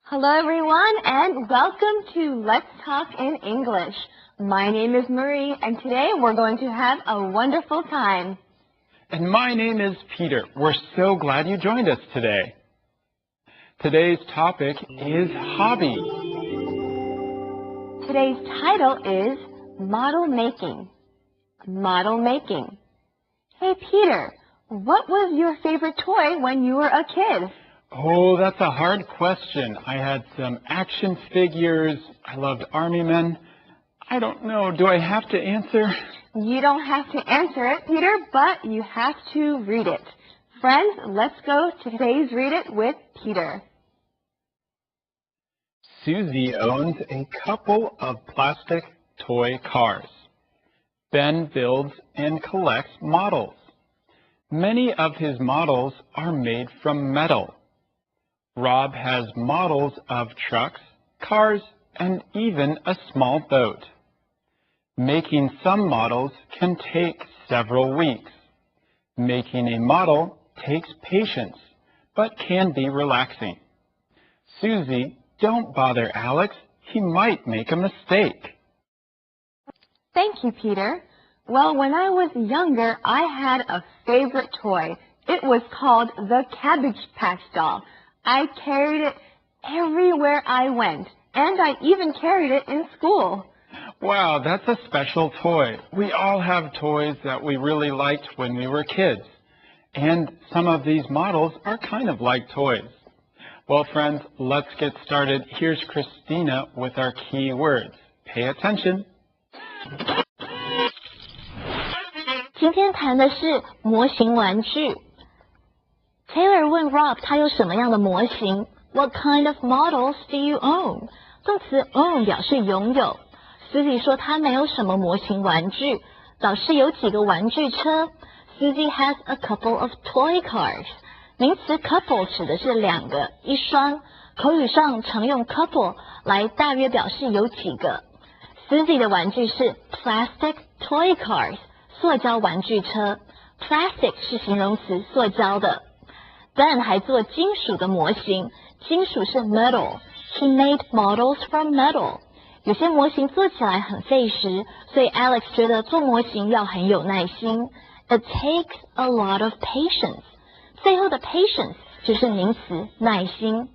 Hello everyone and welcome to Let's Talk in English. My name is Marie and today we're going to have a wonderful time. And my name is Peter. We're so glad you joined us today. Today's topic is hobby. Today's title is model making. Model making. Hey Peter, what was your favorite toy when you were a kid? Oh, that's a hard question. I had some action figures. I loved army men. I don't know. Do I have to answer? You don't have to answer it, Peter, but you have to read it. Friends, let's go to today's Read It with Peter. Susie owns a couple of plastic toy cars. Ben builds and collects models. Many of his models are made from metal. Rob has models of trucks, cars, and even a small boat. Making some models can take several weeks. Making a model takes patience, but can be relaxing. Susie, don't bother Alex. He might make a mistake. Thank you, Peter. Well, when I was younger, I had a favorite toy. It was called the Cabbage Patch Doll. I carried it everywhere I went, and I even carried it in school. Wow, that's a special toy. We all have toys that we really liked when we were kids. And some of these models are kind of like toys. Well, friends, let's get started. Here's Christina with our key words. Pay attention. 今天谈的是模型玩具。Taylor 问 Rob 他有什么样的模型 What kind of models do you own? 动词 own 表示拥有。Susie 说她没有什么模型玩具，倒是有几个玩具车。Susie has a couple of toy cars. 名词 couple 指的是两个、一双，口语上常用 couple 来大约表示有几个。Susie 的玩具是 plastic toy cars, 塑胶玩具车。Plastic 是形容词，塑胶的。Ben 还做金属的模型，金属是 metal. He made models from metal. 有些模型做起来很费时，所以 Alex 觉得做模型要很有耐心。It takes a lot of patience. 最后的 patience 就是名词耐心。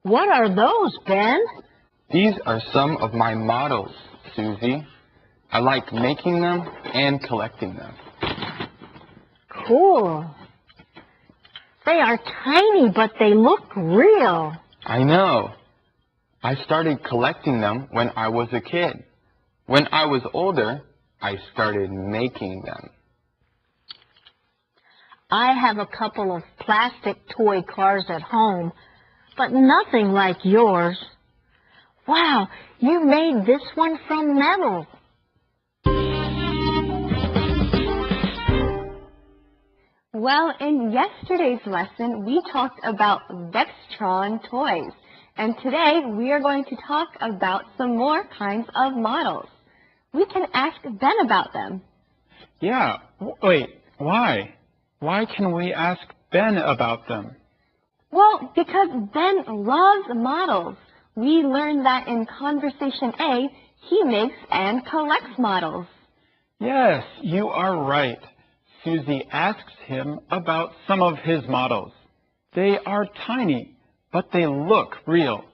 What are those, Ben? These are some of my models, Susie. I like making them and collecting them. Cool. They are tiny, but they look real. I know. I started collecting them when I was a kid. When I was older, I started making them. I have a couple of plastic toy cars at home, but nothing like yours. Wow, you made this one from metal. Well, in yesterday's lesson, we talked about Vextron toys. And today, we are going to talk about some more kinds of models. We can ask Ben about them. Yeah, wait, why? Why can we ask Ben about them? Well, because Ben loves models. We learned that in Conversation A, he makes and collects models. Yes, you are right. Susie asks him about some of his models. They are tiny, but they look real.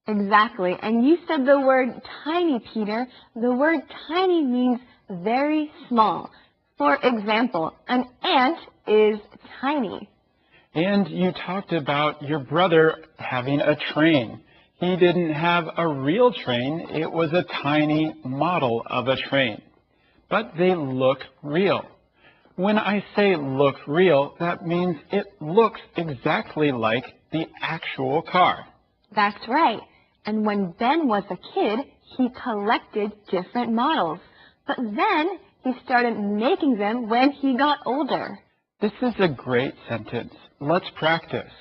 Exactly. And you said the word tiny, Peter. The word tiny means very small. For example, an ant is tiny. And you talked about your brother having a train. He didn't have a real train. It was a tiny model of a train. But they look real. When I say look real, that means it looks exactly like the actual car. That's right. And when Ben was a kid, he collected different models. But then he started making them when he got older. This is a great sentence. Let's practice.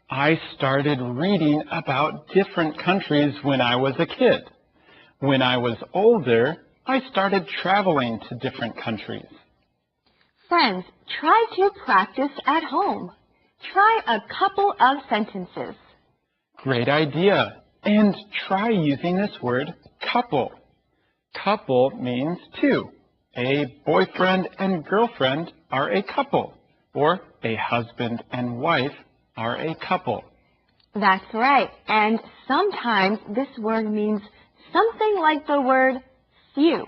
I started reading about different countries when I was a kid. When I was older, I started traveling to different countries. Friends, try to practice at home. Try a couple of sentences. Great idea. And try using this word couple. Couple means two. A boyfriend and girlfriend are a couple, or a husband and wife are a couple. That's right. And sometimes this word means something like the word few.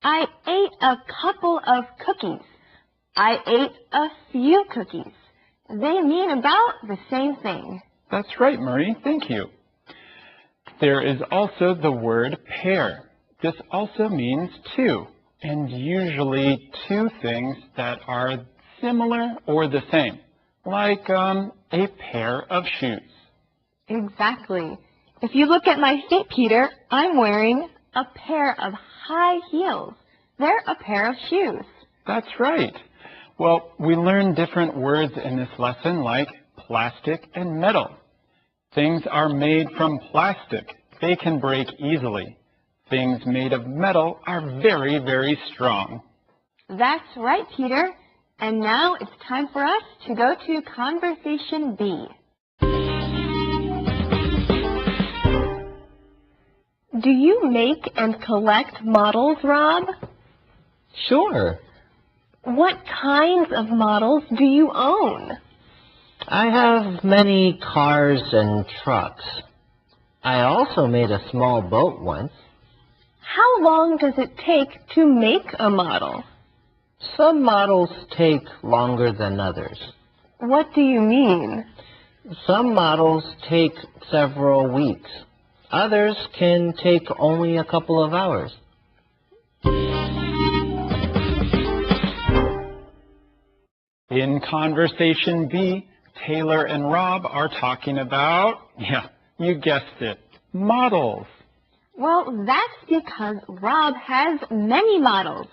I ate a couple of cookies. I ate a few cookies. They mean about the same thing. That's right, Marie. Thank you. There is also the word pair. This also means two, and usually two things that are similar or the same, like a pair of shoes. Exactly. If you look at my feet, Peter, I'm wearing a pair of high heels. They're a pair of shoes. That's right. Well, we learned different words in this lesson like plastic and metal. Things are made from plastic. They can break easily. Things made of metal are very, very strong. That's right, Peter. And now it's time for us to go to Conversation B. Do you make and collect models, Rob? Sure. What kinds of models do you own? I have many cars and trucks. I also made a small boat once. How long does it take to make a model? Some models take longer than others. What do you mean? Some models take several weeks. Others can take only a couple of hours. In Conversation B, Taylor and Rob are talking about, you guessed it, models. Well, that's because Rob has many models.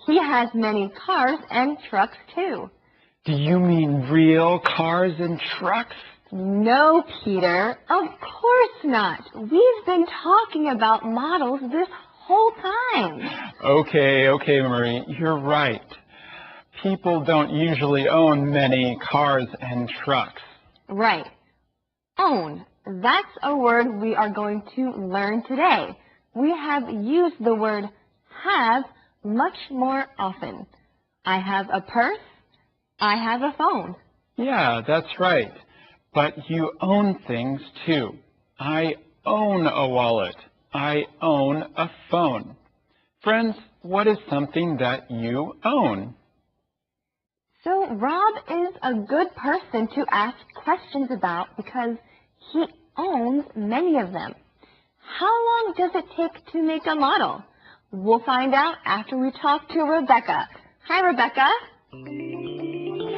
He has many cars and trucks, too. Do you mean real cars and trucks? No, Peter, of course not. We've been talking about models this whole time. Okay, Marie, you're right. People don't usually own many cars and trucks. Right. Own. That's a word we are going to learn today. We have used the word have much more often. I have a purse. I have a phone. Yeah, that's right. But you own things too. I own a wallet. I own a phone. Friends, what is something that you own? So Rob is a good person to ask questions about because he owns many of them. How long does it take to make a model? We'll find out after we talk to Rebecca. Hi, Rebecca.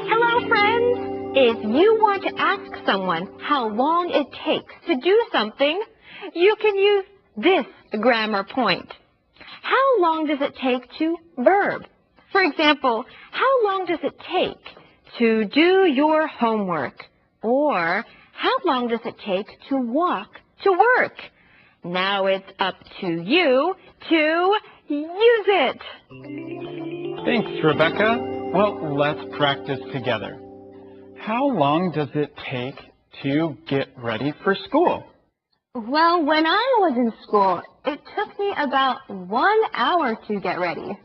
Hello, friends. If you want to ask someone how long it takes to do something, you can use this grammar point. How long does it take to verb? For example, how long does it take to do your homework? Or how long does it take to walk to work? Now it's up to you to use it. Thanks, Rebecca. Well, let's practice together. How long does it take to get ready for school? Well, when I was in school, it took me about 1 hour to get ready.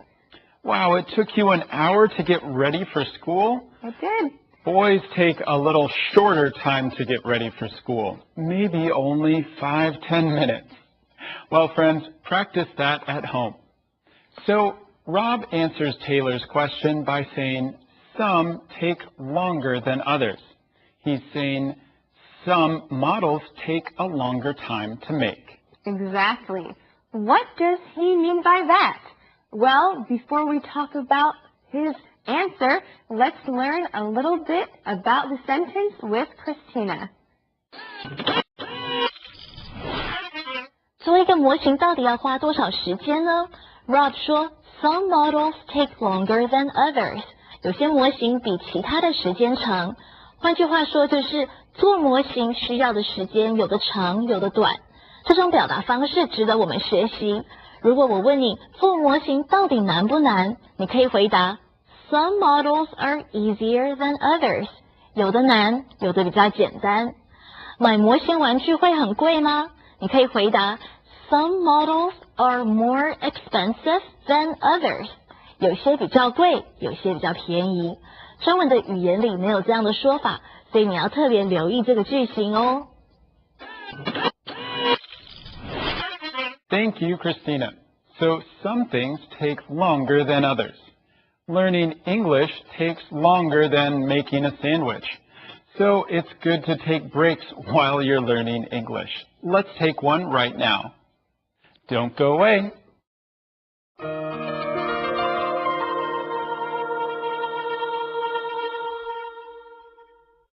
Wow, it took you an hour to get ready for school? It did. Boys take a little shorter time to get ready for school, maybe only 5-10 minutes. Well, friends, practice that at home. So, Rob answers Taylor's question by saying some take longer than others. He's saying some models take a longer time to make. Exactly. What does he mean by that? Well, before we talk about his answer, let's learn a little bit about the sentence with Christina. 做一个模型到底要花多少时间呢？ Rob 说 Some models take longer than others. 有些模型比其他的时间长。换句话说，就是做模型需要的时间有的长，有的短。这种表达方式值得我们学习。如果我问你做模型到底难不难，你可以回答 Some models are easier than others. 有的难，有的比较简单。买模型玩具会很贵吗？你可以回答 Some models are more expensive than others. 有些比较贵，有些比较便宜。中文的语言里没有这样的说法，所以你要特别留意这个句型哦。Thank you, Christina. So some things take longer than others. Learning English takes longer than making a sandwich. So it's good to take breaks while you're learning English. Let's take one right now. Don't go away.